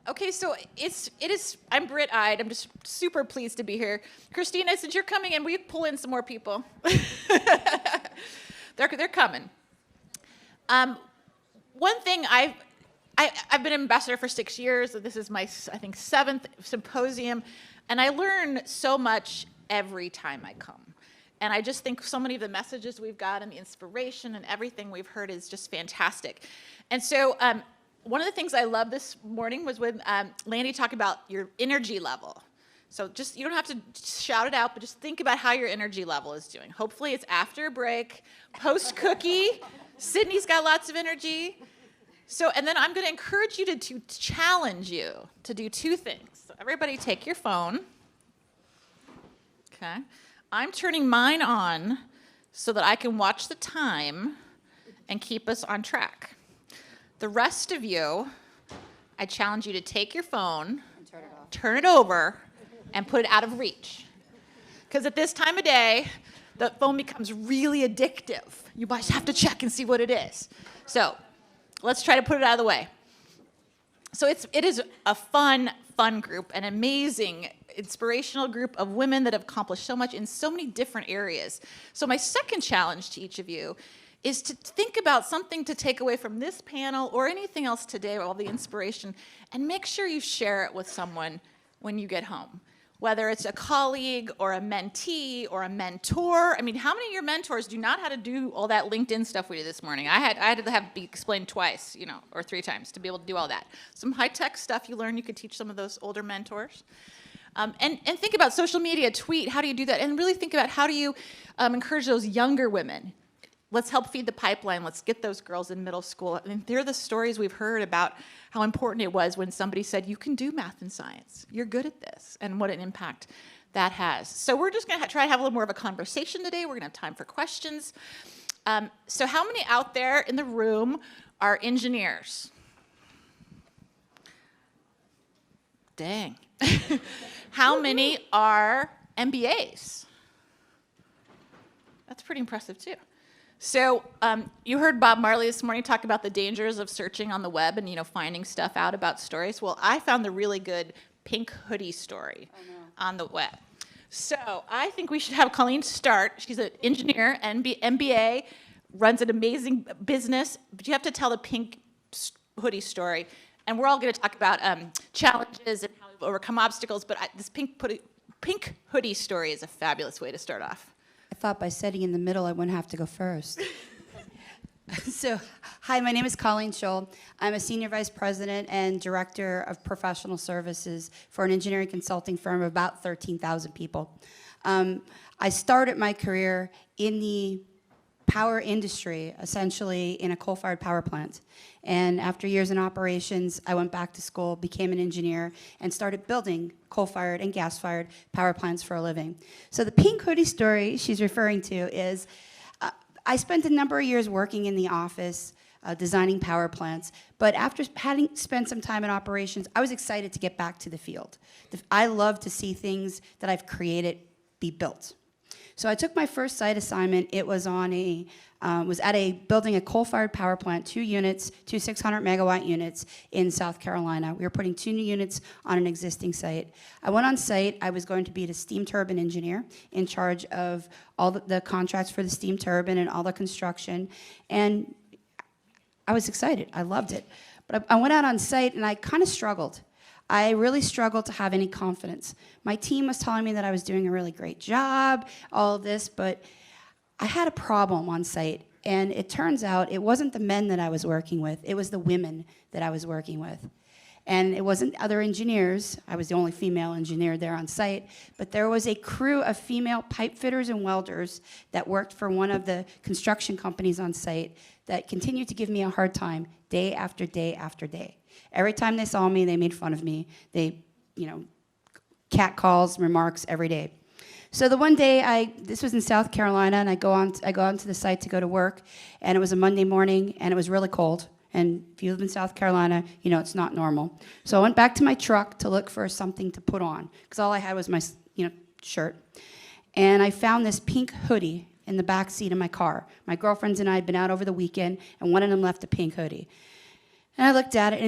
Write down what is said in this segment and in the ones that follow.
Okay, so it is. I'm Britt Ide. I'm just super pleased to be here. Christina, since you're coming in, will you pull in some more people? They're coming. One thing I've been an ambassador for 6 years. This is my, I think, 7th symposium, and I learn so much every time I come. And I just think so many of the messages we've got and the inspiration and everything we've heard is just fantastic. And so one of the things I loved this morning was when Lene talked about your energy level. So just, you don't have to shout it out, but just think about how your energy level is doing. Hopefully it's after a break, post-cookie. Sydney's got lots of energy. So, and then I'm going to encourage you to challenge you to do 2 things. So everybody take your phone. Okay. I'm turning mine on so that I can watch the time and keep us on track. The rest of you, I challenge you to take your phone, turn it over, and put it out of reach. Because at this time of day, the phone becomes really addictive. You might have to check and see what it is. So let's try to put it out of the way. So it is a fun group, an amazing, inspirational group of women that have accomplished so much in so many different areas. So my second challenge to each of you is to think about something to take away from this panel or anything else today, all the inspiration, and make sure you share it with someone when you get home. Whether it's a colleague or a mentee or a mentor. I mean, how many of your mentors do not know how to do all that LinkedIn stuff we did this morning? I had to have it be explained twice, or 3 times to be able to do all that. Some high-tech stuff you learn, you could teach some of those older mentors. And think about social media, tweet, how do you do that? And really think about how do you encourage those younger women. Let's help feed the pipeline. Let's get those girls in middle school. I mean, they're the stories we've heard about how important it was when somebody said, you can do math and science. You're good at this, and what an impact that has. So we're just going to try to have a little more of a conversation today. We're going to have time for questions. So how many out there in the room are engineers? Dang. How many are MBAs? That's pretty impressive, too. So you heard Bob Marley this morning talk about the dangers of searching on the web and finding stuff out about stories. Well, I found the really good pink hoodie story on the web. So I think we should have Colleen start. She's an engineer, MBA, runs an amazing business, but you have to tell the pink hoodie story. And we're all going to talk about challenges and how we've overcome obstacles, but this pink hoodie story is a fabulous way to start off. I thought by sitting in the middle, I wouldn't have to go first. So, hi, my name is Colleen Scholl. I'm a Senior Vice President and Director of Professional Services for an engineering consulting firm of about 13,000 people. I started my career in the power industry, essentially in a coal-fired power plant. And after years in operations, I went back to school, became an engineer, and started building coal-fired and gas-fired power plants for a living. So the pink hoodie story she's referring to is, I spent a number of years working in the office, designing power plants, but after having spent some time in operations, I was excited to get back to the field. I love to see things that I've created be built. So I took my first site assignment. It was on building a coal-fired power plant, 2 units, 2 600-megawatt units in South Carolina. We were putting 2 new units on an existing site. I went on site. I was going to be the steam turbine engineer in charge of all the contracts for the steam turbine and all the construction. And I was excited. I loved it. But I went out on site, and I kind of struggled. I really struggled to have any confidence. My team was telling me that I was doing a really great job, all of this, but I had a problem on site. And it turns out it wasn't the men that I was working with, it was the women that I was working with. And it wasn't other engineers. I was the only female engineer there on site, but there was a crew of female pipe fitters and welders that worked for one of the construction companies on site that continued to give me a hard time day after day after day. Every time they saw me, they made fun of me. They, cat calls, remarks every day. So the one day, this was in South Carolina, and I go on to the site to go to work, and it was a Monday morning, and it was really cold. And if you live in South Carolina, it's not normal. So I went back to my truck to look for something to put on, because all I had was my, shirt. And I found this pink hoodie in the back seat of my car. My girlfriends and I had been out over the weekend, and one of them left a pink hoodie. And I looked at it,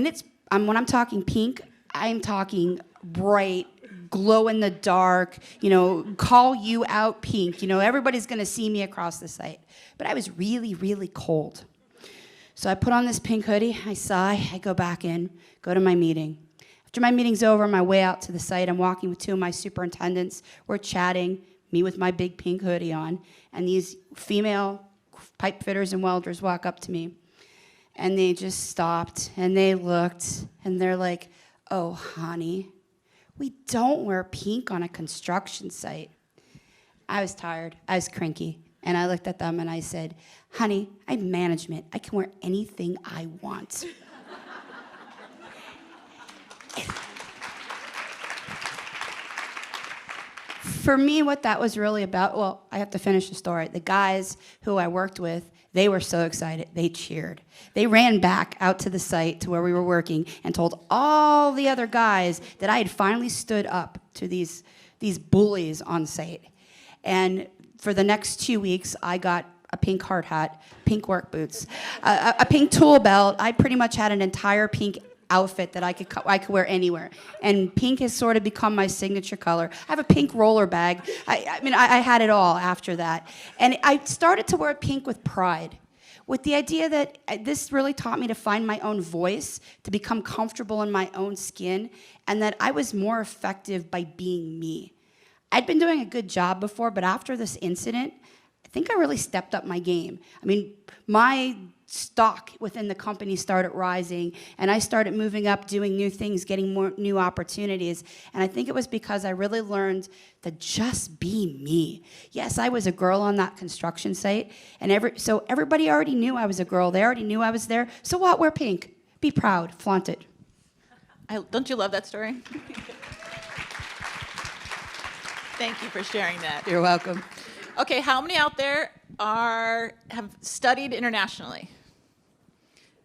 and when I'm talking pink, I'm talking bright, glow in the dark, you know, call you out pink. You know, everybody's going to see me across the site. But I was really, really cold. So I put on this pink hoodie, I sigh, I go back in, go to my meeting. After my meeting's over, on my way out to the site, I'm walking with two of my superintendents. We're chatting, me with my big pink hoodie on, and these female pipe fitters and welders walk up to me. And they just stopped, and they looked, and they're like, "Oh, honey, we don't wear pink on a construction site." I was tired, I was cranky, and I looked at them and I said, "Honey, I'm management. I can wear anything I want." For me, what that was really about, well, I have to finish the story. The guys who I worked with, they were so excited. They cheered. They ran back out to the site to where we were working and told all the other guys that I had finally stood up to these bullies on site. And for the next 2 weeks, I got a pink hard hat, pink work boots, a pink tool belt. I pretty much had an entire pink outfit that I could wear anywhere. And pink has sort of become my signature color. I have a pink roller bag. I had it all after that. And I started to wear pink with pride, with the idea that this really taught me to find my own voice, to become comfortable in my own skin, and that I was more effective by being me. I'd been doing a good job before, but after this incident, I think I really stepped up my game. I mean, my stock within the company started rising, and I started moving up, doing new things, getting more new opportunities. And I think it was because I really learned to just be me. Yes, I was a girl on that construction site, and so everybody already knew I was a girl. They already knew I was there. So what? Wear pink. Be proud. Flaunt it. Don't you love that story? Thank you for sharing that. You're welcome. Okay, how many out there have studied internationally?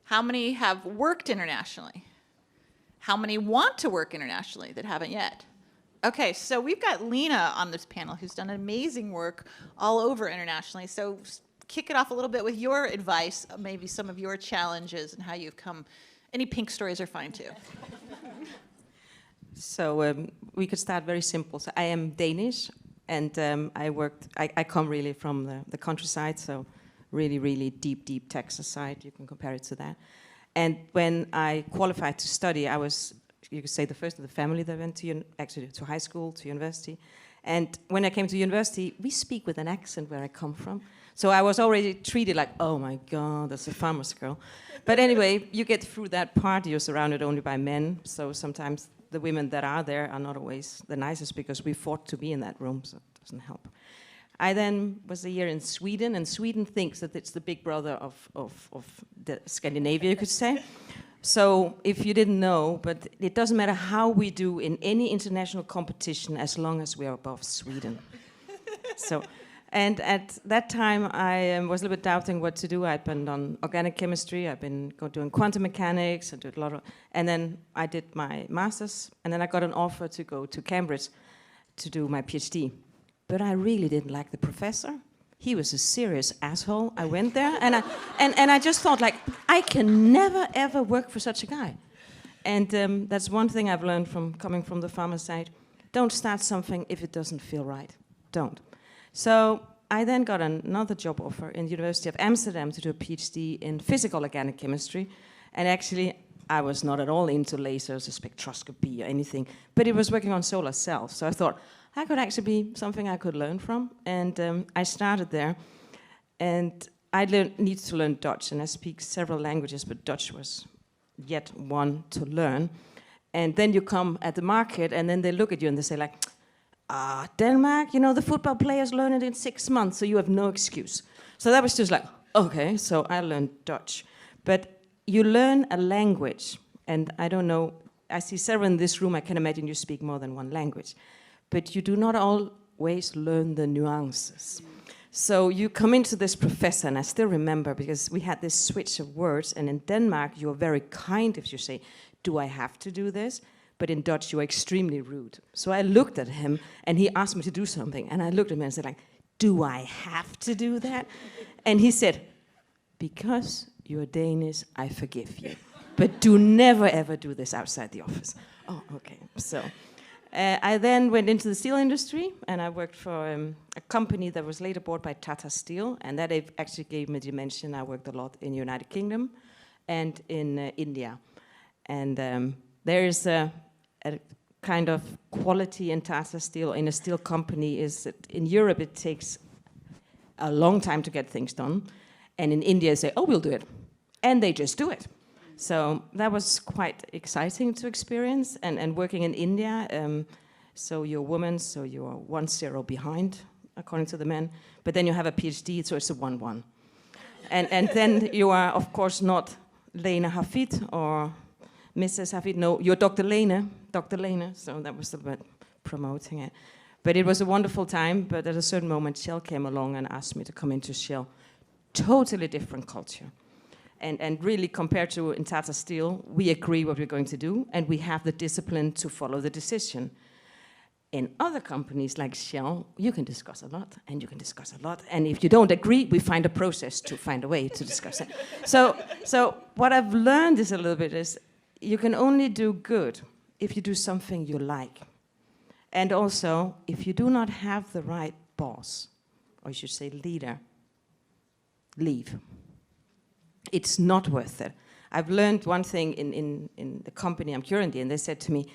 How many have worked internationally? How many want to work internationally that haven't yet? Okay, so we've got Lena on this panel who's done amazing work all over internationally. So kick it off a little bit with your advice, maybe some of your challenges and how you've come. Any pink stories are fine too. So we could start very simple. So I am Danish, and I come really from the countryside, so really, really deep Texas side. You can compare it to that. And when I qualified to study, I was, you could say, the first of the family that went to high school, to university. And when I came to university, we speak with an accent where I come from. So I was already treated like, oh my God, that's a farmer's girl. But anyway, you get through that part, you're surrounded only by men. So sometimes the women that are there are not always the nicest because we fought to be in that room, so it doesn't help. I then was a year in Sweden, and Sweden thinks that it's the big brother of the Scandinavia, you could say. So if you didn't know, but it doesn't matter how we do in any international competition as long as we are above Sweden. So, and at that time I was a little bit doubting what to do. I'd been on organic chemistry, I've been doing quantum mechanics, I did a lot of, and then I did my master's, and then I got an offer to go to Cambridge to do my PhD. But I really didn't like the professor. He was a serious asshole. I went there, and I just thought, like, I can never, ever work for such a guy. And that's one thing I've learned from coming from the pharma side. Don't start something if it doesn't feel right. Don't. So I then got another job offer in the University of Amsterdam to do a PhD in physical organic chemistry. And actually, I was not at all into lasers or spectroscopy or anything, but it was working on solar cells. So I thought, I could actually be something I could learn from, and I started there. And I needed to learn Dutch, and I speak several languages, but Dutch was yet one to learn. And then you come at the market, and then they look at you and they say, like, Denmark, you know, the football players learn it in 6 months, so you have no excuse. So that was just like, okay, so I learned Dutch. But you learn a language, and I don't know, I see several in this room, I can imagine you speak more than one language. But you do not always learn the nuances. So you come into this professor, and I still remember, because we had this switch of words, and in Denmark, you're very kind if you say, do I have to do this? But in Dutch, you're extremely rude. So I looked at him, and he asked me to do something, and I looked at him and said, like, do I have to do that? And he said, because you're Danish, I forgive you. but do never ever do this outside the office. Oh, okay. So I then went into the steel industry, and I worked for a company that was later bought by Tata Steel, and that actually gave me dimension. I worked a lot in the United Kingdom and in India. And there is a kind of quality in Tata Steel, in a steel company, is that in Europe it takes a long time to get things done. And in India they say, oh, we'll do it. And they just do it. So that was quite exciting to experience. And working in India, so you're a woman, so you're 1-0 behind, according to the men. But then you have a PhD, so it's a 1-1. And then you are, of course, not Lene Hviid or Mrs. Hviid. No, you're Dr. Lene. So that was a bit promoting it. But it was a wonderful time, but at a certain moment, Shell came along and asked me to come into Shell. Totally different culture. And really, compared to in Tata Steel, we agree what we're going to do, and we have the discipline to follow the decision. In other companies like Shell, you can discuss a lot, and you can discuss a lot, and if you don't agree, we find a process to find a way to discuss it. So what I've learned is a little bit is, you can only do good if you do something you like. And also, if you do not have the right boss, or you should say leader, leave. It's not worth it. I've learned one thing in the company I'm currently in. They said to me,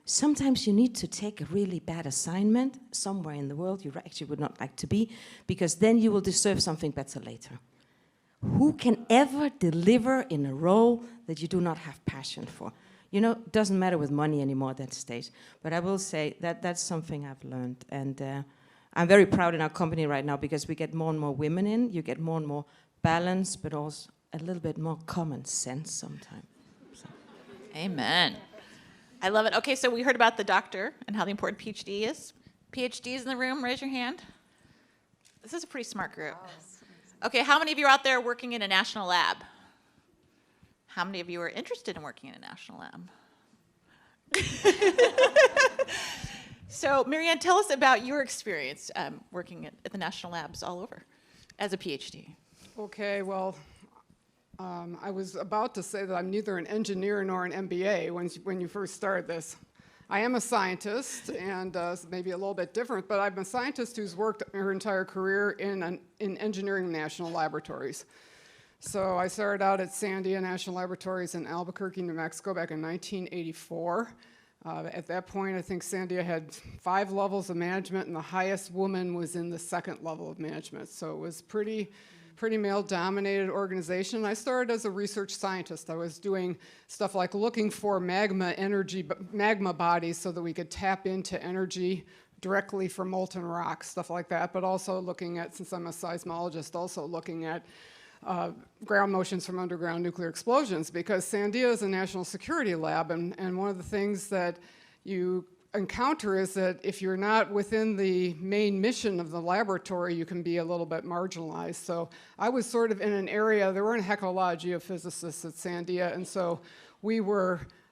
sometimes you need to take a really bad assignment somewhere in the world you actually would not like to be, because then you will deserve something better later. Who can ever deliver in a role that you do not have passion for? You know, it doesn't matter with money anymore at that stage. But I will say that that's something I've learned. And I'm very proud in our company right now, because we get more and more women in. You get more and more balance, but also a little bit more common sense sometimes. So. Amen. I love it. Okay, so we heard about the doctor and how the important PhD is. PhDs in the room, raise your hand. This is a pretty smart group. Okay, how many of you are out there working in a national lab? How many of you are interested in working in a national lab? So, Marianne, tell us about your experience working at the national labs all over as a PhD. Okay, well, I was about to say that I'm neither an engineer nor an MBA when you first started this. I am a scientist, and maybe a little bit different, but I'm a scientist who's worked her entire career in engineering national laboratories. So I started out at Sandia National Laboratories in Albuquerque, New Mexico back in 1984. At that point, I think Sandia had 5 levels of management, and the highest woman was in the 2nd level of management. So it was pretty male-dominated organization. I started as a research scientist. I was doing stuff like looking for magma bodies so that we could tap into energy directly from molten rock, stuff like that, but also looking at, since I'm a seismologist, also looking at ground motions from underground nuclear explosions, because Sandia is a national security lab, and one of the things that you encounter is that if you're not within the main mission of the laboratory, you can be a little bit marginalized. So I was sort of in an area, there weren't a heck of a lot of geophysicists at Sandia, and so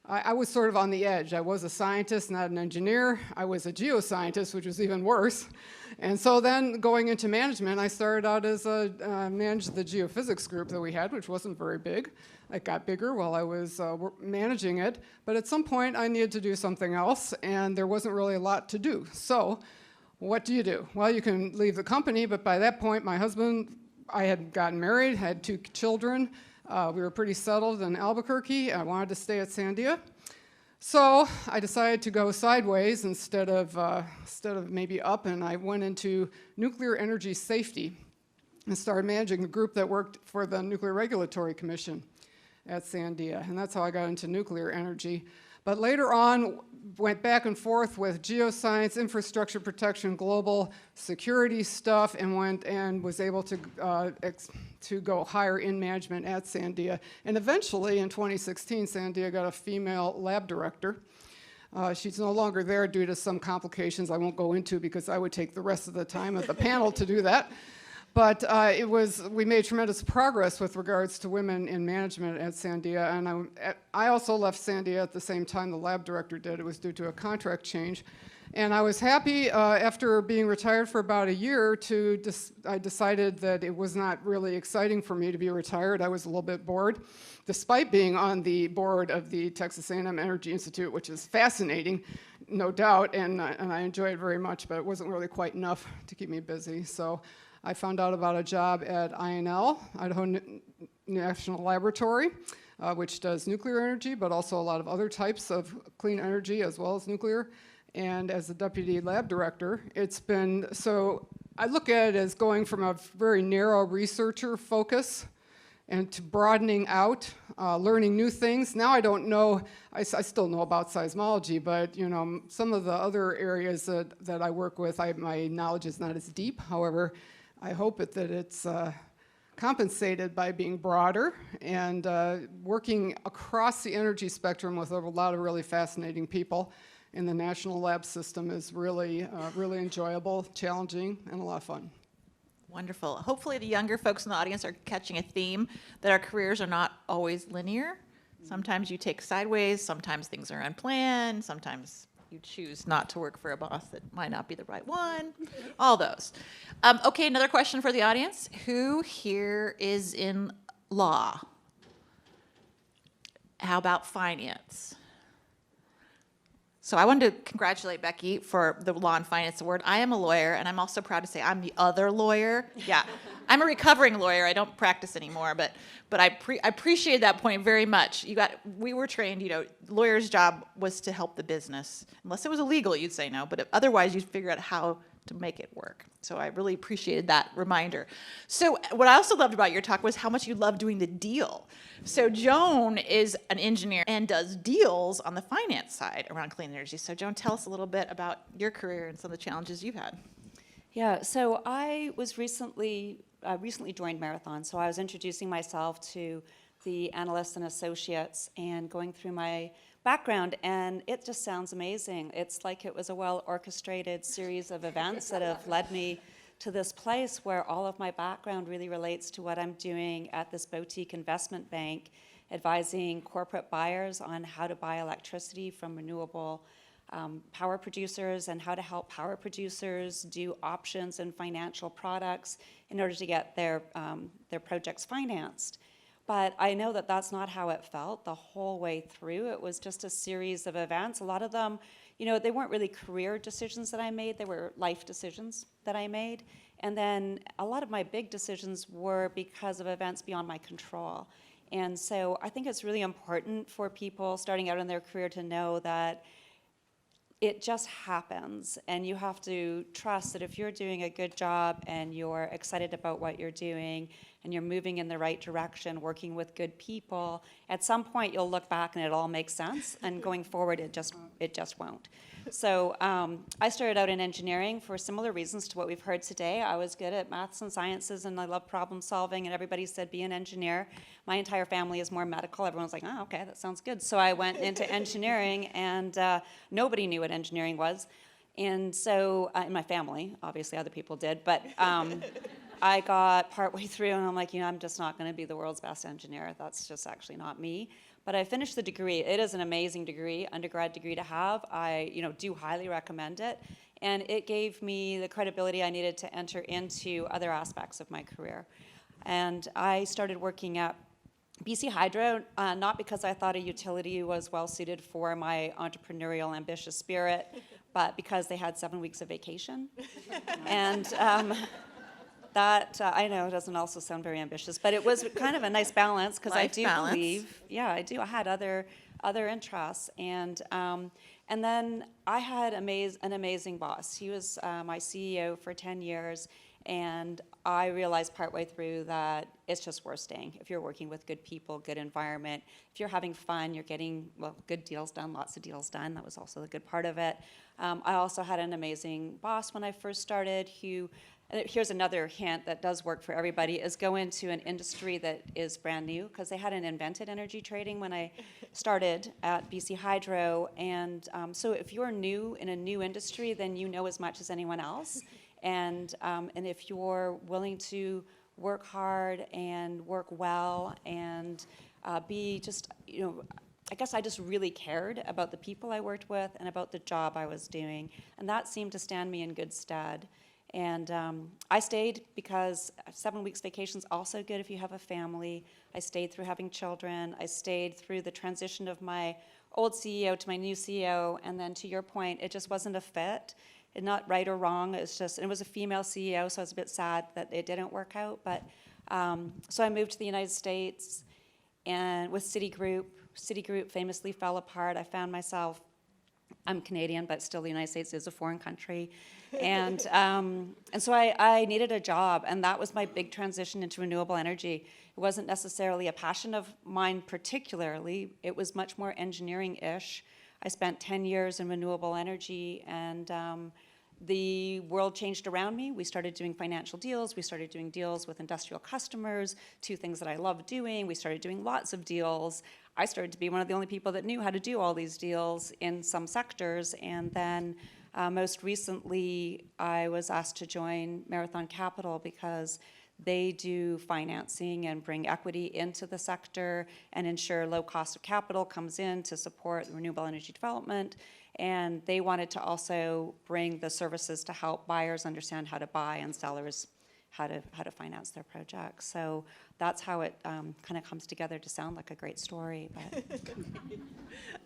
I was sort of on the edge. I was a scientist, not an engineer. I was a geoscientist, which was even worse. And so then going into management, I started out as managed the geophysics group that we had, which wasn't very big. It got bigger while I was managing it. But at some point, I needed to do something else, and there wasn't really a lot to do. So what do you do? Well, you can leave the company, but by that point, my husband, I had gotten married, had 2 children. We were pretty settled in Albuquerque. I wanted to stay at Sandia. So I decided to go sideways instead of maybe up, and I went into nuclear energy safety and started managing the group that worked for the Nuclear Regulatory Commission at Sandia, and that's how I got into nuclear energy. But later on, went back and forth with geoscience, infrastructure protection, global security stuff, and was able to go higher in management at Sandia. And eventually, in 2016, Sandia got a female lab director. She's no longer there due to some complications I won't go into, because I would take the rest of the time at the panel to do that. But we made tremendous progress with regards to women in management at Sandia, and I also left Sandia at the same time the lab director did. It was due to a contract change. And I was happy after being retired for about a year I decided that it was not really exciting for me to be retired. I was a little bit bored, despite being on the board of the Texas A&M Energy Institute, which is fascinating, no doubt, and I enjoy it very much, but it wasn't really quite enough to keep me busy. So I found out about a job at INL, Idaho National Laboratory, which does nuclear energy, but also a lot of other types of clean energy as well as nuclear. And as the deputy lab director, it's been, so I look at it as going from a very narrow researcher focus and to broadening out, learning new things. Now I don't know, I still know about seismology, but you know, some of the other areas that I work with, my knowledge is not as deep. However, I hope that it's compensated by being broader and working across the energy spectrum with a lot of really fascinating people in the national lab system is really, really enjoyable, challenging, and a lot of fun. Wonderful. Hopefully the younger folks in the audience are catching a theme that our careers are not always linear. Sometimes you take sideways, sometimes things are unplanned, sometimes you choose not to work for a boss that might not be the right one, all those. Okay, another question for the audience. Who here is in law? How about finance? So I wanted to congratulate Becky for the Law and Finance Award. I am a lawyer, and I'm also proud to say I'm the other lawyer. Yeah, I'm a recovering lawyer. I don't practice anymore, but I appreciate that point very much. We were trained, you know, lawyer's job was to help the business. Unless it was illegal, you'd say no, but otherwise you'd figure out how to make it work. So I really appreciated that reminder. So what I also loved about your talk was how much you love doing the deal. So Joan is an engineer and does deals on the finance side around clean energy. So Joan, tell us a little bit about your career and some of the challenges you've had. Yeah, so I was recently joined Marathon, so I was introducing myself to the analysts and associates and going through my background, and it just sounds amazing. It's like it was a well-orchestrated series of events that have led me to this place where all of my background really relates to what I'm doing at this boutique investment bank, advising corporate buyers on how to buy electricity from renewable power producers and how to help power producers do options and financial products in order to get their projects financed. But I know that that's not how it felt the whole way through. It was just a series of events. A lot of them, you know, they weren't really career decisions that I made. They were life decisions that I made. And then a lot of my big decisions were because of events beyond my control. And so I think it's really important for people starting out in their career to know that it just happens, and you have to trust that if you're doing a good job and you're excited about what you're doing and you're moving in the right direction, working with good people, at some point you'll look back and it all makes sense, and going forward it just won't. So I started out in engineering for similar reasons to what we've heard today. I was good at maths and sciences, and I love problem solving, and everybody said be an engineer. My entire family is more medical. Everyone's like, oh, okay, that sounds good. So I went into engineering, and nobody knew what engineering was. And so, in my family, obviously other people did, but I got partway through, and I'm like, you know, I'm just not going to be the world's best engineer. That's just actually not me. But I finished the degree. It is an amazing degree, undergrad degree to have. I, you know, do highly recommend it. And it gave me the credibility I needed to enter into other aspects of my career. And I started working at BC Hydro, not because I thought a utility was well suited for my entrepreneurial, ambitious spirit, but because they had 7 weeks of vacation. And that, I know, doesn't also sound very ambitious, but it was kind of a nice balance, because I do believe, yeah, I do. I had other interests, and then I had an amazing boss. He was my CEO for 10 years, and I realized partway through that it's just worth staying. If you're working with good people, good environment, if you're having fun, you're getting, well, good deals done, lots of deals done. That was also the good part of it. I also had an amazing boss when I first started who, here's another hint that does work for everybody, is go into an industry that is brand new, because they hadn't invented energy trading when I started at BC Hydro. And so if you're new in a new industry, then you know as much as anyone else. And if you're willing to work hard and work well and be just, you know, I guess I just really cared about the people I worked with and about the job I was doing, and that seemed to stand me in good stead. And I stayed because 7 weeks vacation is also good if you have a family. I stayed through having children. I stayed through the transition of my old CEO to my new CEO, and then to your point, it just wasn't a fit. It's not right or wrong. It's just, it was a female CEO, so I was a bit sad that it didn't work out. But so I moved to the United States, and with Citigroup famously fell apart. I found myself, I'm Canadian, but still the United States is a foreign country. And so I needed a job, and that was my big transition into renewable energy. It wasn't necessarily a passion of mine particularly. It was much more engineering-ish. I spent 10 years in renewable energy, and the world changed around me. We started doing financial deals. We started doing deals with industrial customers, two things that I love doing. We started doing lots of deals. I started to be one of the only people that knew how to do all these deals in some sectors. And then most recently, I was asked to join Marathon Capital because they do financing and bring equity into the sector and ensure low cost of capital comes in to support renewable energy development. And they wanted to also bring the services to help buyers understand how to buy and sellers how to finance their projects. So that's how it kind of comes together to sound like a great story. But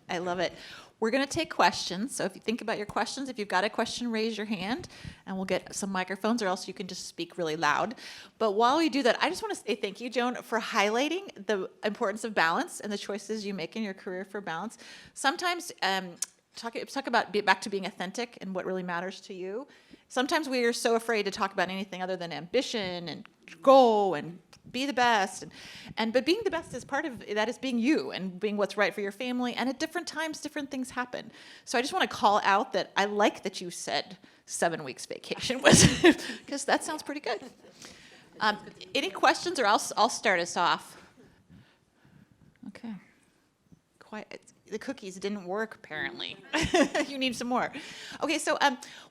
I love it. We're going to take questions. So if you think about your questions, if you've got a question, raise your hand, and we'll get some microphones, or else you can just speak really loud. But while we do that, I just want to say thank you, Joan, for highlighting the importance of balance and the choices you make in your career for balance. Sometimes talk about back to being authentic and what really matters to you. Sometimes we are so afraid to talk about anything other than ambition and go and be the best. But being the best is part of that, is being you and being what's right for your family. And at different times, different things happen. So I just want to call out that I like that you said 7 weeks vacation was, because that sounds pretty good. Any questions, or I'll start us off. Okay. Quiet. The cookies didn't work, apparently. You need some more. Okay, so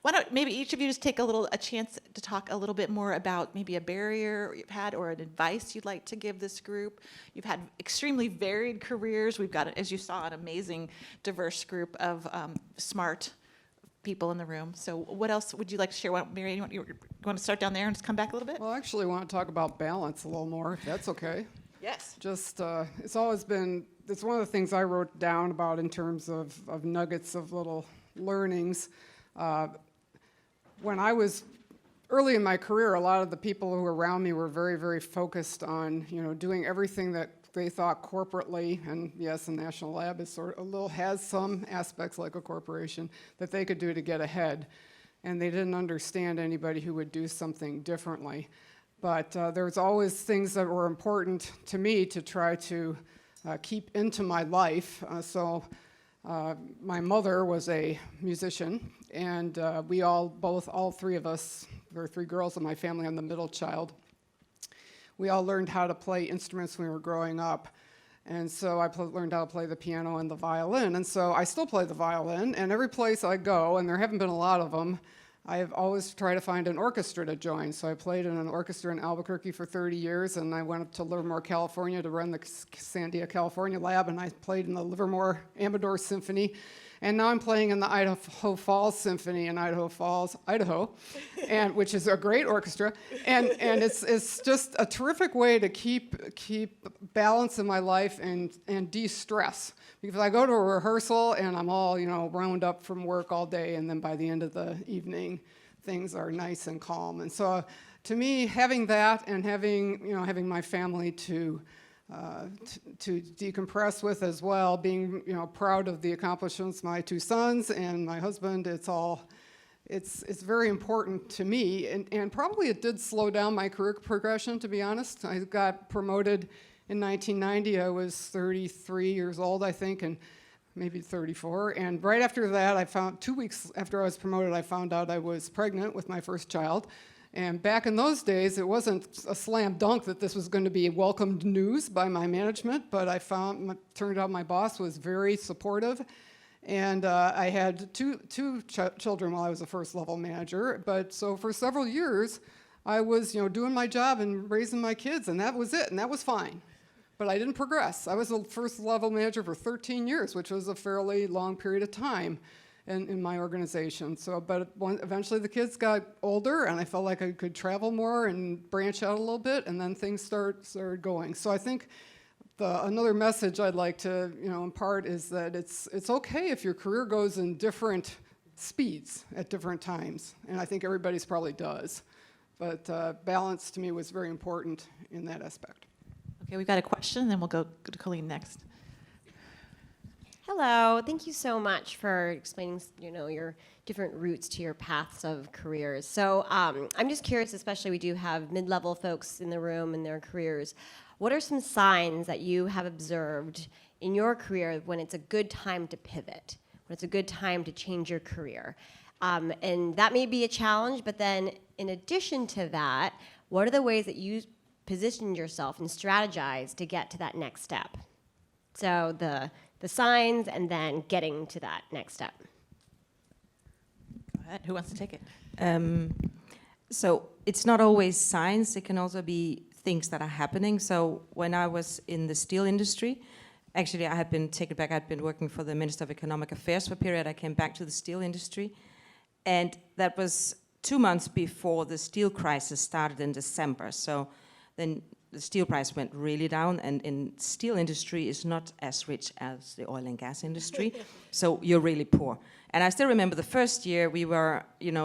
why don't maybe each of you just take a chance to talk a little bit more about maybe a barrier you've had or an advice you'd like to give this group. You've had extremely varied careers. We've got, as you saw, an amazing, diverse group of smart people in the room. So what else would you like to share? Marianne, you want to start down there and just come back a little bit? Well, I actually want to talk about balance a little more, if that's okay. Yes. Just, it's always been, it's one of the things I wrote down about in terms of nuggets of little learnings. When I was early in my career, a lot of the people who were around me were very, very focused on, doing everything that they thought corporately, and yes, the National Lab is has some aspects like a corporation that they could do to get ahead. And they didn't understand anybody who would do something differently. But there was always things that were important to me to try to keep into my life. So my mother was a musician, and we all three of us, there were 3 girls in my family, I'm the middle child. We all learned how to play instruments when we were growing up. And so I learned how to play the piano and the violin. And so I still play the violin, and every place I go, and there haven't been a lot of them, I've always tried to find an orchestra to join. So I played in an orchestra in Albuquerque for 30 years, and I went up to Livermore, California to run the Sandia, California lab, and I played in the Livermore Amador Symphony. And now I'm playing in the Idaho Falls Symphony in Idaho Falls, Idaho, which is a great orchestra. And it's just a terrific way to keep balance in my life and de-stress. Because I go to a rehearsal and I'm all, wound up from work all day, and then by the end of the evening, things are nice and calm. And so to me, having that and having my family to decompress with as well, being proud of the accomplishments of my 2 sons and my husband, it's very important to me, and probably it did slow down my career progression, to be honest. I got promoted in 1990. I was 33 years old, I think, and maybe 34. And right after that, I found 2 weeks after I was promoted, I found out I was pregnant with my first child. And back in those days, it wasn't a slam dunk that this was going to be welcomed news by my management, but turned out my boss was very supportive. And I had two children while I was a first level manager. But so for several years, I was doing my job and raising my kids, and that was it, and that was fine. but I didn't progress. I was a first level manager for 13 years, which was a fairly long period of time in my organization. So, but eventually the kids got older, and I felt like I could travel more and branch out a little bit, and then things started going. So I think another message I'd like to impart is that it's okay if your career goes in different speeds at different times, and I think everybody's probably does. But balance to me was very important in that aspect. Okay, we've got a question, and then we'll go to Colleen next. Hello, thank you so much for explaining, your different routes to your paths of careers. So I'm just curious, especially we do have mid-level folks in the room in their careers. What are some signs that you have observed in your career when it's a good time to pivot, when it's a good time to change your career? And that may be a challenge, but then in addition to that, what are the ways that you positioned yourself and strategized to get to that next step? So the signs and then getting to that next step. Go ahead. Who wants to take it? So it's not always signs. It can also be things that are happening. So when I was in the steel industry, actually I had been taken back. I'd been working for the Minister of Economic Affairs for a period. I came back to the steel industry. And that was 2 months before the steel crisis started in December. So then the steel price went really down, and in steel industry is not as rich as the oil and gas industry. So you're really poor. And I still remember the first year we were,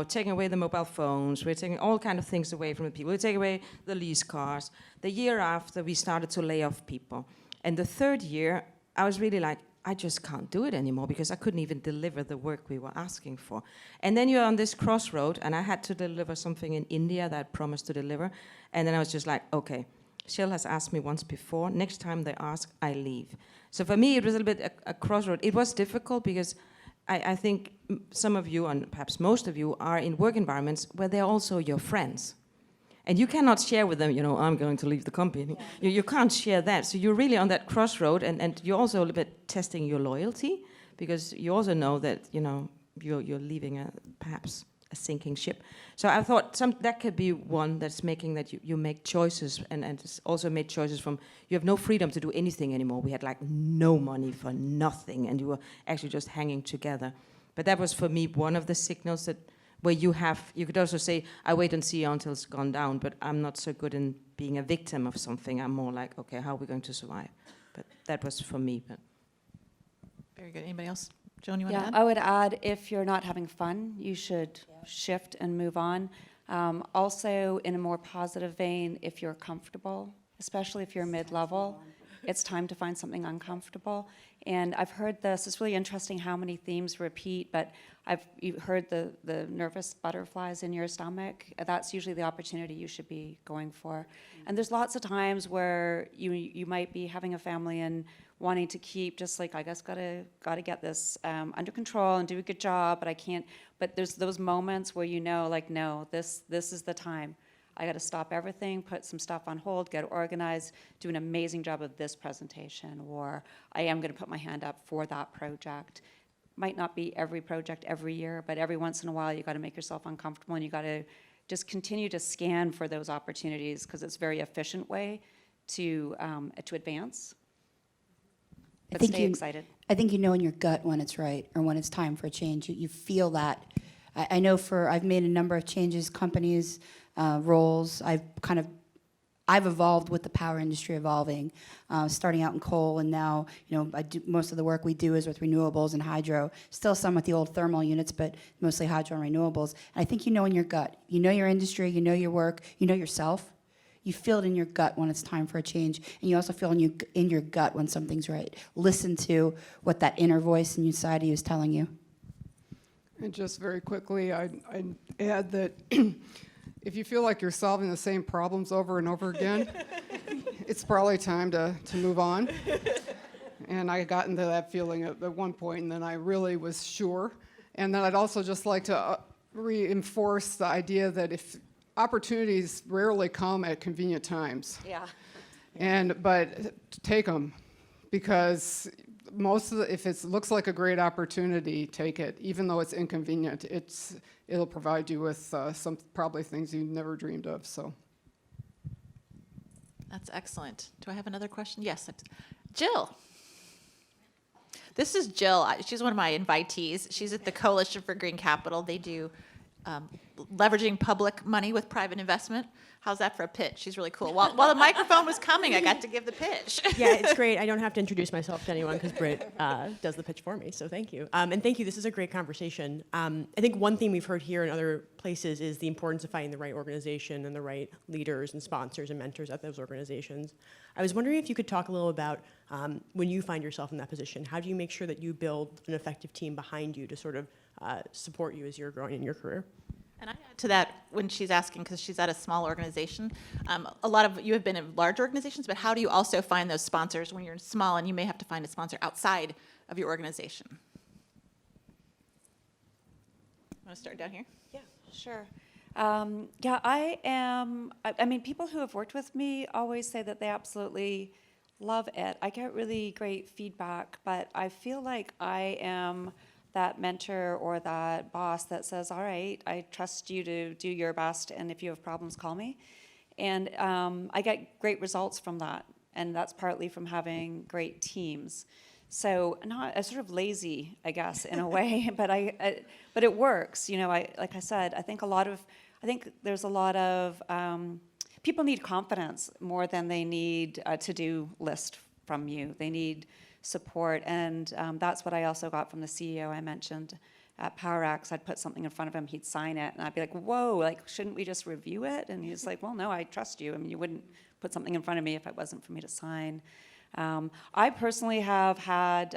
taking away the mobile phones, we were taking all kind of things away from the people. We were taking away the lease cars. The year after, we started to lay off people. And the third year, I was really like, I just can't do it anymore because I couldn't even deliver the work we were asking for. And then you're on this crossroad, and I had to deliver something in India that I promised to deliver. And then I was just like, okay, Shell has asked me once before. Next time they ask, I leave. So for me, it was a little bit a crossroad. It was difficult because I think some of you, and perhaps most of you, are in work environments where they're also your friends. And you cannot share with them, I'm going to leave the company. Yeah. You can't share that. So you're really on that crossroad, and you're also a little bit testing your loyalty, because you also know that, you're leaving perhaps a sinking ship. So I thought that could be one that's making that you make choices, and it's also made choices from, you have no freedom to do anything anymore. We had like no money for nothing, and you were actually just hanging together. But that was for me one of the signals that where you could also say, I wait and see until it's gone down, but I'm not so good in being a victim of something. I'm more like, okay, how are we going to survive? But that was for me. But Very good. Anybody else? Joan, you want to Yeah, add? I would add, if you're not having fun, you should shift and move on. Also, in a more positive vein, if you're comfortable, especially if you're mid-level, it's time to find something uncomfortable. And I've heard this, it's really interesting how many themes repeat, but you've heard the nervous butterflies in your stomach. That's usually the opportunity you should be going for. And there's lots of times where you might be having a family and wanting to keep just like, I guess gotta get this under control and do a good job, but I can't. But there's those moments where like, no, this is the time. I got to stop everything, put some stuff on hold, get organized, do an amazing job of this presentation, or I am going to put my hand up for that project. Might not be every project every year, but every once in a while you got to make yourself uncomfortable, and you got to just continue to scan for those opportunities, because it's a very efficient way to advance. But stay excited. I think you know in your gut when it's right or when it's time for a change. You feel that. I know I've made a number of changes, companies, roles. I've evolved with the power industry evolving, starting out in coal, and now I do most of the work we do is with renewables and hydro. Still some with the old thermal units, but mostly hydro and renewables. And I think you know in your gut. You know your industry. You know your work. You know yourself. You feel it in your gut when it's time for a change, and you also feel in your gut when something's right. Listen to what that inner voice inside of you is telling you. And just very quickly, I'd add that if you feel like you're solving the same problems over and over again, it's probably time to move on. And I got into that feeling at one point, and then I really was sure. And then I'd also just like to reinforce the idea that if opportunities rarely come at convenient times. Yeah. But take them, because if it looks like a great opportunity, take it, even though it's inconvenient. It'll provide you with some probably things you never dreamed of. So. That's excellent. Do I have another question? Yes. Jill. This is Jill. She's one of my invitees. She's at the Coalition for Green Capital. They do leveraging public money with private investment. How's that for a pitch? She's really cool. While the microphone was coming, I got to give the pitch. Yeah, it's great. I don't have to introduce myself to anyone because Britt does the pitch for me, so thank you. And thank you, this is a great conversation. I think one thing we've heard here in other places is the importance of finding the right organization and the right leaders and sponsors and mentors at those organizations. I was wondering if you could talk a little about when you find yourself in that position, how do you make sure that you build an effective team behind you to sort of support you as you're growing in your career? And I add to that when she's asking, because she's at a small organization, a lot of you have been in large organizations, but how do you also find those sponsors when you're small and you may have to find a sponsor outside of your organization? Want to start down here? Yeah, sure. Yeah, I mean, people who have worked with me always say that they absolutely love it. I get really great feedback, but I feel like I am that mentor or that boss that says, all right, I trust you to do your best, and if you have problems, call me. And I get great results from that, and that's partly from having great teams. So not sort of lazy, I guess, in a way, but it works. You know, like I said, I think there's a lot of people need confidence more than they need a to-do list from you. They need support, and that's what I also got from the CEO I mentioned at PowerX. I'd put something in front of him, he'd sign it, and I'd be like, whoa, like, shouldn't we just review it? And he's like, well, no, I trust you. I mean, you wouldn't put something in front of me if it wasn't for me to sign. I personally have had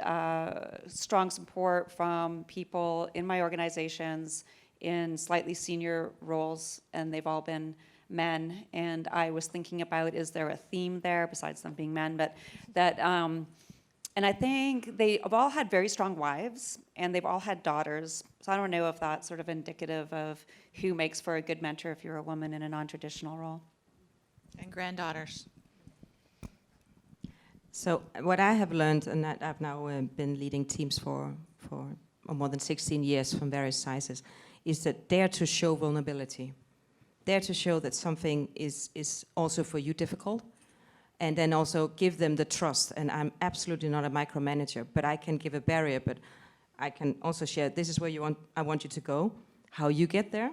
strong support from people in my organizations in slightly senior roles, and they've all been men. And I was thinking about, is there a theme there besides them being men? But that, and I think they've all had very strong wives, and they've all had daughters. So I don't know if that's sort of indicative of who makes for a good mentor if you're a woman in a non-traditional role. And granddaughters. So what I have learned, and I've now been leading teams for more than 16 years from various sizes, is that dare to show vulnerability. Dare to show that something is also for you difficult, and then also give them the trust. And I'm absolutely not a micromanager, but I can give a barrier, but I can also share, this is where I want you to go. How you get there,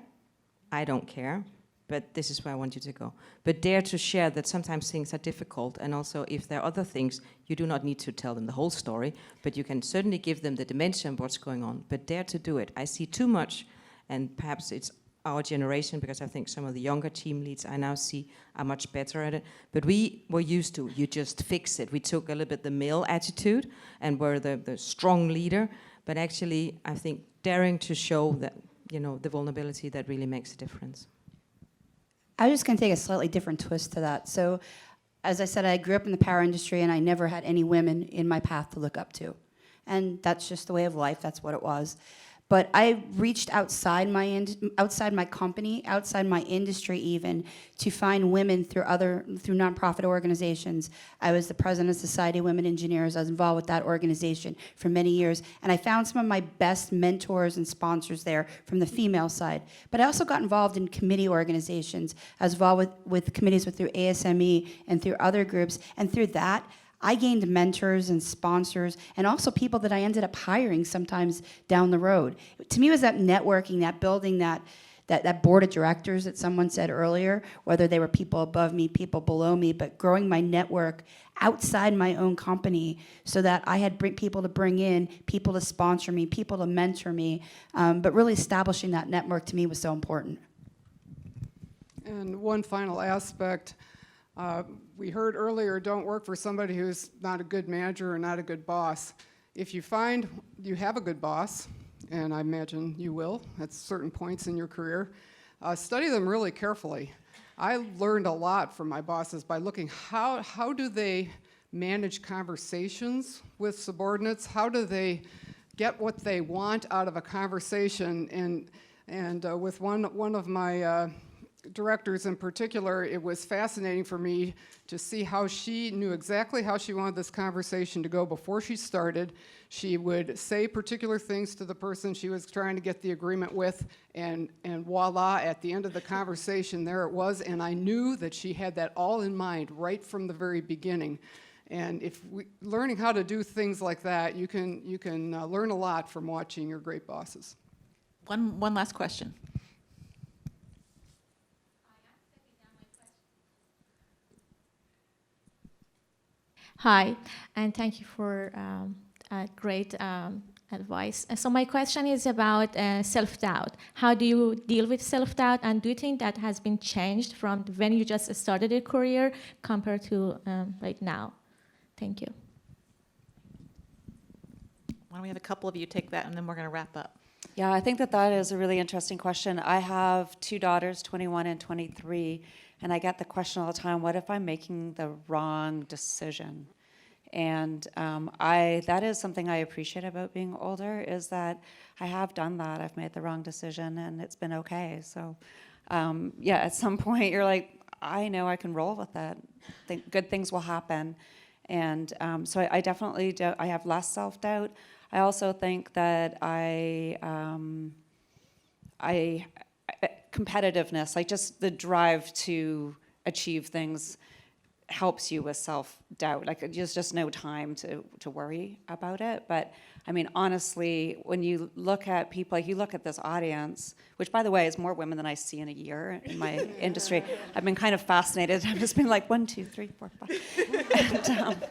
I don't care, but this is where I want you to go. But dare to share that sometimes things are difficult, and also if there are other things, you do not need to tell them the whole story, but you can certainly give them the dimension of what's going on, but dare to do it. I see too much, and perhaps it's our generation, because I think some of the younger team leads I now see are much better at it. But we were used to, you just fix it. We took a little bit the male attitude and were the strong leader. But actually, I think daring to show that, you know, the vulnerability that really makes a difference. I was just going to take a slightly different twist to that. So, as I said, I grew up in the power industry, and I never had any women in my path to look up to. And that's just the way of life. That's what it was. But I reached outside my company, outside my industry even, to find women through nonprofit organizations. I was the president of Society of Women Engineers. I was involved with that organization for many years. And I found some of my best mentors and sponsors there from the female side. But I also got involved in committee organizations. I was involved with committees through ASME and through other groups. And through that, I gained mentors and sponsors, and also people that I ended up hiring sometimes down the road. To me, it was that networking, that building that board of directors that someone said earlier, whether they were people above me, people below me, but growing my network outside my own company so that I had people to bring in, people to sponsor me, people to mentor me, but really establishing that network to me was so important. And one final aspect, we heard earlier, don't work for somebody who's not a good manager or not a good boss. If you find you have a good boss, and I imagine you will at certain points in your career, study them really carefully. I learned a lot from my bosses by looking how do they manage conversations with subordinates? How do they get what they want out of a conversation? And with one of my directors in particular, it was fascinating for me to see how she knew exactly how she wanted this conversation to go before she started. She would say particular things to the person she was trying to get the agreement with, and voila, at the end of the conversation, there it was, and I knew that she had that all in mind right from the very beginning. And learning how to do things like that, you can learn a lot from watching your great bosses. One last question. Hi, and thank you for great advice. So my question is about self-doubt. How do you deal with self-doubt, and do you think that has been changed from when you just started your career compared to right now? Thank you. Why don't we have a couple of you take that, and then we're going to wrap up. Yeah, I think that is a really interesting question. I have 2 daughters, 21 and 23, and I get the question all the time, what if I'm making the wrong decision? And that is something I appreciate about being older, is that I have done that. I've made the wrong decision, and it's been okay. So, yeah, at some point you're like, I know I can roll with that. Good things will happen. And so I definitely I have less self-doubt. I also think that competitiveness, like just the drive to achieve things, helps you with self-doubt. Like there's just no time to worry about it. But I mean, honestly, when you look at people, like you look at this audience, which by the way is more women than I see in a year in my industry. I've been kind of fascinated. I've just been like 1, 2, 3, 4, 5. And,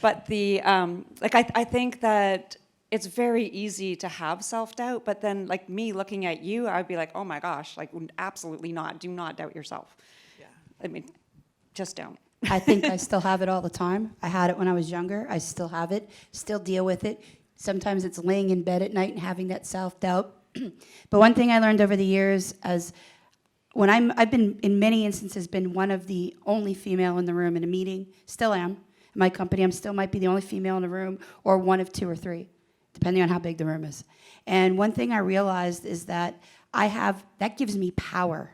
but I think that it's very easy to have self-doubt, but then like me looking at you, I'd be like, oh my gosh, like absolutely not. Do not doubt yourself. Yeah. I mean, just don't. I think I still have it all the time. I had it when I was younger. I still have it, still deal with it. Sometimes it's laying in bed at night and having that self-doubt. But one thing I learned over the years, as when I've been, in many instances, been one of the only female in the room in a meeting, still am. In my company, I still might be the only female in the room, or one of 2 or 3, depending on how big the room is. And one thing I realized is that that gives me power,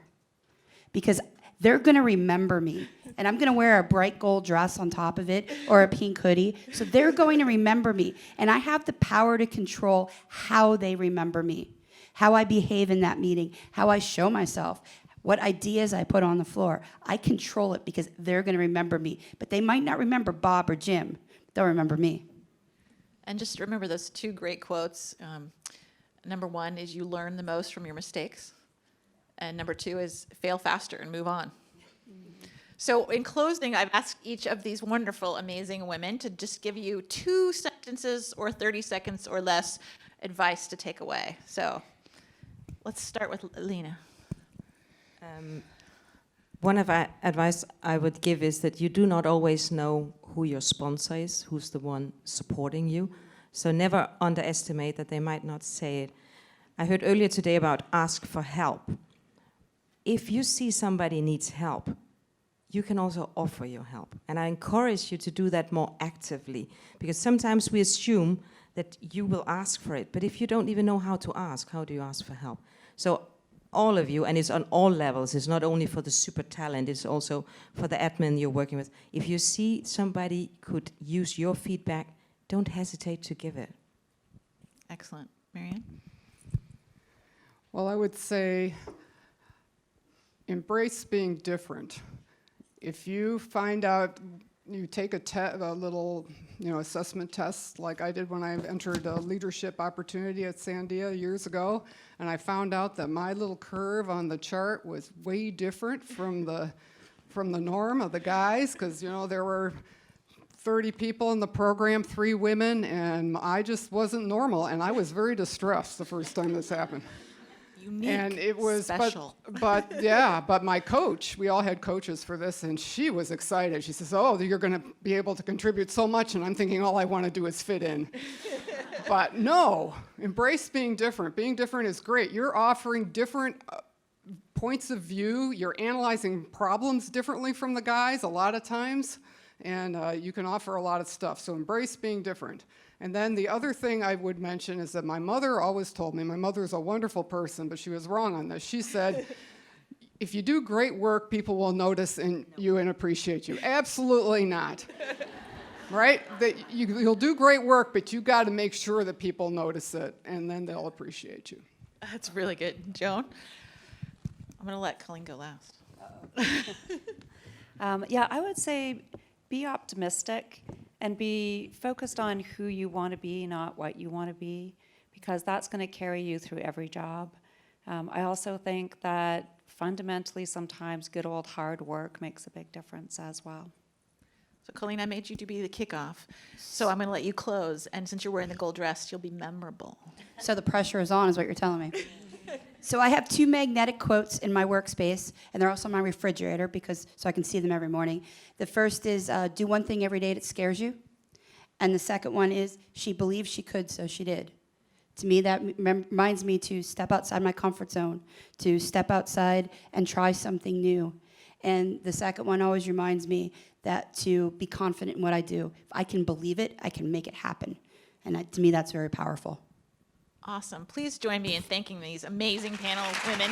because they're gonna remember me. And I'm gonna wear a bright gold dress on top of it, or a pink hoodie. So they're going to remember me. And I have the power to control how they remember me, how I behave in that meeting, how I show myself, what ideas I put on the floor. I control it because they're gonna remember me. But they might not remember Bob or Jim. They'll remember me. And just remember those 2 great quotes. Number 1 is you learn the most from your mistakes. And number 2 is fail faster and move on. So in closing, I've asked each of these wonderful, amazing women to just give you 2 sentences or 30 seconds or less advice to take away. So let's start with Lene. One of the advice I would give is that you do not always know who your sponsor is, who's the one supporting you. So never underestimate that they might not say it. I heard earlier today about ask for help. If you see somebody needs help, you can also offer your help. And I encourage you to do that more actively, because sometimes we assume that you will ask for it, but if you don't even know how to ask, how do you ask for help? So all of you, and it's on all levels, it's not only for the super talent, it's also for the admin you're working with. If you see somebody could use your feedback, don't hesitate to give it. Excellent. Marianne? Well, I would say embrace being different. If you find out, you take a little assessment test like I did when I entered a leadership opportunity at Sandia years ago, and I found out that my little curve on the chart was way different from the norm of the guys, because there were 30 people in the program, 3 women, and I just wasn't normal, and I was very distressed the first time this happened. Unique, and it was special. But my coach, we all had coaches for this, and she was excited. She says, oh, you're going to be able to contribute so much, and I'm thinking all I want to do is fit in. But no, embrace being different. Being different is great. You're offering different points of view. You're analyzing problems differently from the guys a lot of times, and you can offer a lot of stuff. So embrace being different. And then the other thing I would mention is that my mother always told me, my mother's a wonderful person, but she was wrong on this. She said, if you do great work, people will notice you and appreciate you. Absolutely not. Right? You'll do great work, but you got to make sure that people notice it, and then they'll appreciate you. That's really good. Joan? I'm going to let Colleen go last. Yeah, I would say be optimistic and be focused on who you want to be, not what you want to be, because that's going to carry you through every job. I also think that fundamentally sometimes good old hard work makes a big difference as well. So Colleen, I made you to be the kickoff, so I'm going to let you close, and since you're wearing the gold dress, you'll be memorable. So the pressure is on, is what you're telling me. So I have 2 magnetic quotes in my workspace, and they're also on my refrigerator so I can see them every morning. The first is, do one thing every day that scares you. And the second one is, she believed she could, so she did. To me, that reminds me to step outside my comfort zone, to step outside and try something new. And the second one always reminds me that to be confident in what I do. If I can believe it, I can make it happen. And to me, that's very powerful. Awesome. Please join me in thanking these amazing panel women.